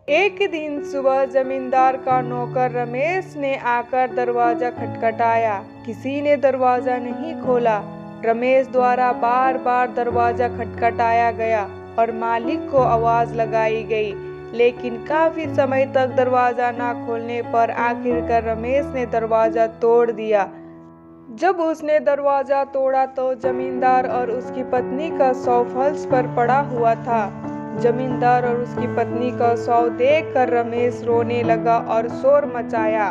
एक दिन सुबह जमींदार का नौकर रमेश ने आकर दरवाजा खटखटाया। किसी ने दरवाजा नहीं खोला। रमेश द्वारा बार बार दरवाजा खटखटाया गया और मालिक को आवाज लगाई गई, लेकिन काफी समय तक दरवाजा न खोलने पर आखिरकार रमेश ने दरवाजा तोड़ दिया। जब उसने दरवाजा तोड़ा तो जमींदार और उसकी पत्नी का शव फर्श पर पड़ा हुआ था। जमींदार और उसकी पत्नी का शव देखकर रमेश रोने लगा और शोर मचाया।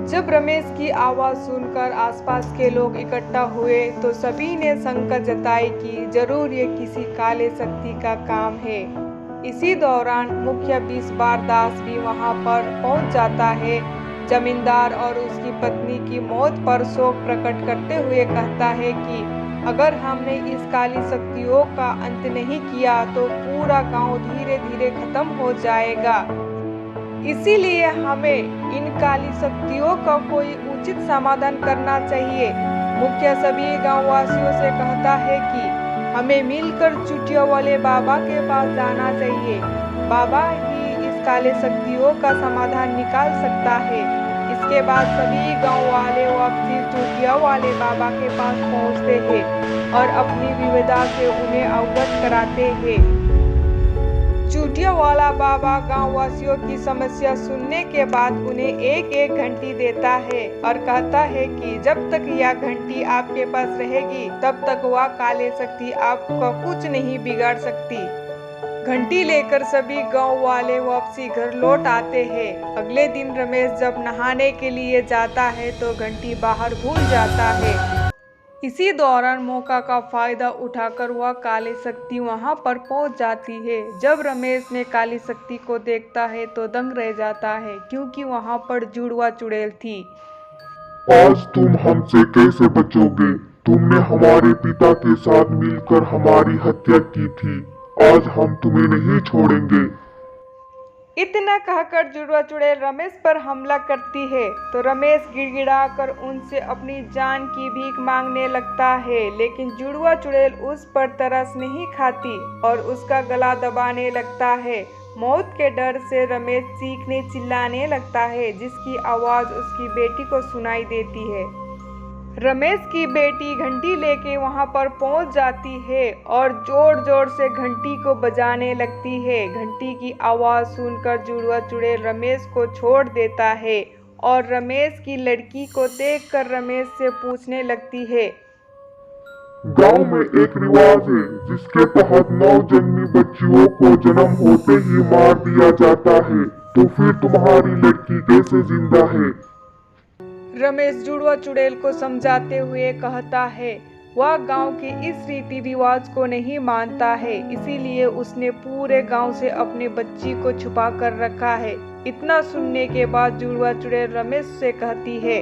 जब रमेश की आवाज सुनकर आसपास के लोग इकट्ठा हुए तो सभी ने शंका जताई कि जरूर ये किसी काले शक्ति का काम है। इसी दौरान मुखिया बीसबार दास भी वहां पर पहुंच जाता है। जमींदार और उसकी पत्नी की मौत पर शोक प्रकट करते हुए कहता है कि अगर हमने इस काली शक्तियों का अंत नहीं किया तो पूरा गांव धीरे धीरे खत्म हो जाएगा। इसीलिए हमें इन काली शक्तियों का कोई उचित समाधान करना चाहिए। मुखिया सभी गांव वासियों से कहता है कि हमें मिलकर चुटिया वाले बाबा के पास जाना चाहिए। बाबा ही इस काले शक्तियों का समाधान निकाल सकता है। इसके बाद सभी गांव वाले वापसी चुटिया वाले बाबा के पास पहुंचते हैं और अपनी विविधता से उन्हें अवगत कराते हैं। चुटिया वाला बाबा गांव वासियों की समस्या सुनने के बाद उन्हें एक एक घंटी देता है और कहता है कि जब तक यह घंटी आपके पास रहेगी तब तक वह काले शक्ति आपका कुछ नहीं बिगाड़ सकती। घंटी लेकर सभी गांव वाले वापसी घर लौट आते हैं। अगले दिन रमेश जब नहाने के लिए जाता है तो घंटी बाहर भूल जाता है। इसी दौरान मौका का फायदा उठाकर वह काली शक्ति वहां पर पहुंच जाती है। जब रमेश ने काली शक्ति को देखता है तो दंग रह जाता है, क्योंकि वहां पर जुड़वा चुड़ैल थी। आज तुम हमसे कैसे बचोगे? तुमने हमारे पिता के साथ मिलकर हमारी हत्या की थी। आज हम तुम्हें नहीं छोड़ेंगे। इतना कहकर जुड़वा चुड़ैल रमेश पर हमला करती है तो रमेश गिड़गिड़ाकर उनसे अपनी जान की भीख मांगने लगता है, लेकिन जुड़वा चुड़ैल उस पर तरस नहीं खाती और उसका गला दबाने लगता है। मौत के डर से रमेश चीखने चिल्लाने लगता है, जिसकी आवाज उसकी बेटी को सुनाई देती है। रमेश की बेटी घंटी लेके वहां पर पहुंच जाती है और जोर जोर से घंटी को बजाने लगती है। घंटी की आवाज सुनकर जुड़वा चुड़ैल रमेश को छोड़ देता है और रमेश की लड़की को देखकर रमेश से पूछने लगती है। गांव में एक रिवाज है जिसके तहत नवजन्मी बच्चियों को जन्म होते ही मार दिया जाता है, तो फिर तुम्हारी लड़की कैसे जिंदा है? रमेश जुड़वा चुड़ैल को समझाते हुए कहता है वह गांव के इस रीति रिवाज को नहीं मानता है, इसीलिए उसने पूरे गांव से अपनी बच्ची को छुपा कर रखा है। इतना सुनने के बाद जुड़वा चुड़ैल रमेश से कहती है,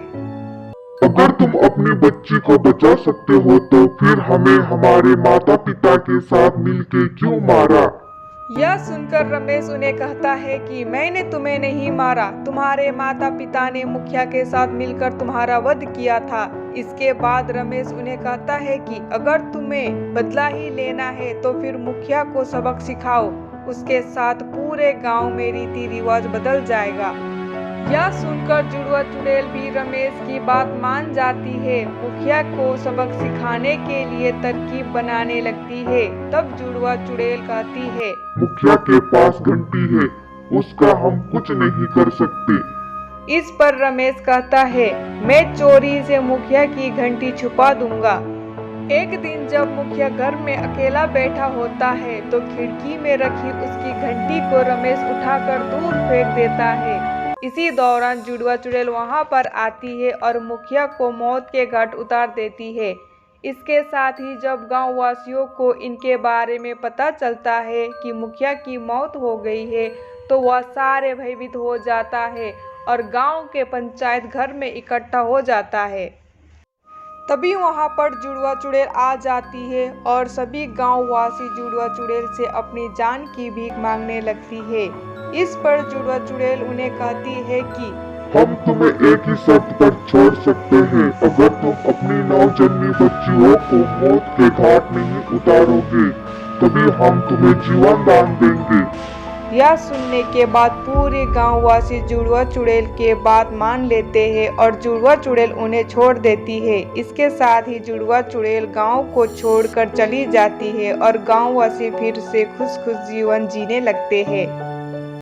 अगर तुम अपनी बच्ची को बचा सकते हो तो फिर हमें हमारे माता पिता के साथ मिलके क्यों मारा? यह सुनकर रमेश उन्हें कहता है कि मैंने तुम्हें नहीं मारा, तुम्हारे माता पिता ने मुखिया के साथ मिलकर तुम्हारा वध किया था। इसके बाद रमेश उन्हें कहता है कि अगर तुम्हें बदला ही लेना है तो फिर मुखिया को सबक सिखाओ, उसके साथ पूरे गांव में रीति रिवाज बदल जाएगा। यह सुनकर जुड़वा चुड़ैल भी रमेश की बात मान जाती है। मुखिया को सबक सिखाने के लिए तरकीब बनाने लगती है। तब जुड़वा चुड़ैल कहती है, मुखिया के पास घंटी है, उसका हम कुछ नहीं कर सकते। इस पर रमेश कहता है, मैं चोरी से मुखिया की घंटी छुपा दूंगा। एक दिन जब मुखिया घर में अकेला बैठा होता है तो खिड़की में रखी उसकी घंटी को रमेश उठाकर दूर फेंक देता है। इसी दौरान जुड़वा चुड़ैल वहां पर आती है और मुखिया को मौत के घाट उतार देती है। इसके साथ ही जब गांव वासियों को इनके बारे में पता चलता है कि मुखिया की मौत हो गई है तो वह सारे भयभीत हो जाता है और गांव के पंचायत घर में इकट्ठा हो जाता है। तभी वहां पर जुड़वा चुड़ैल आ जाती है और सभी गांव वासी जुड़वा चुड़ैल से अपनी जान की भीख मांगने लगती है। इस पर जुड़वा चुड़ैल उन्हें कहती है कि हम तुम्हें एक ही शर्त पर छोड़ सकते हैं, अगर तुम अपनी नवजन्मी बच्चियों को मौत के घाट नहीं उतारोगे तभी हम तुम्हें जीवन दान देंगे। यह सुनने के बाद पूरे गांव वासी जुड़वा चुड़ैल के बात मान लेते हैं और जुड़वा चुड़ैल उन्हें छोड़ देती है। इसके साथ ही जुड़वा चुड़ैल गांव को छोड़कर चली जाती है और गांव वासी फिर से खुश खुश जीवन जीने लगते हैं।